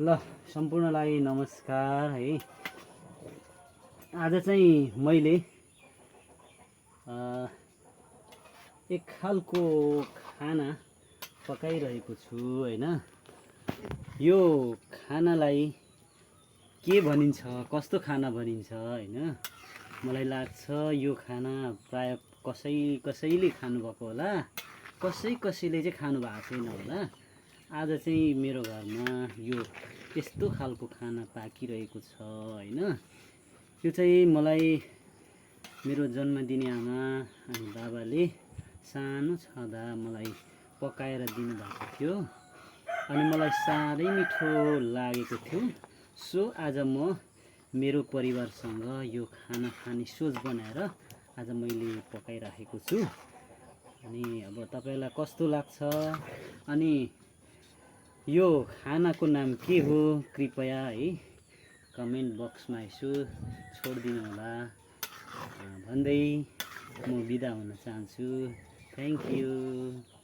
ल सम्पूर्णलाई नमस्कार है। आज चाहिँ मैले एक खालको खाना पकाइरहेको छु हैन। यो खानालाई के भनिन्छ, कस्तो खाना भनिन्छ हैन। मलाई लाग्छ यो खाना प्राय कसैले खानुभएको होला, कसैले चाहिँ खानु भएको छैन होला। आज चाहिँ मेरो घरमा यो यस्तो खालको खाना पाकिरहेको छ हैन। यो चाहिँ मलाई मेरो जन्मदिने आमा अनि बाबाले सानो छँदा मलाई पकाएर दिनुभएको थियो अनि मलाई साह्रै मिठो लागेको थियो। सो आज म मेरो परिवारसँग यो खाना खाने सोच बनाएर आज मैले पकाइराखेको छु। अनि अब तपाईलाई कस्तो लाग्छ अनि यो खानाको नाम के हो कृपया है कमेन्ट बक्समा यसो छोडिदिनु होला भन्दै म बिदा हुन चाहन्छु। Thank you.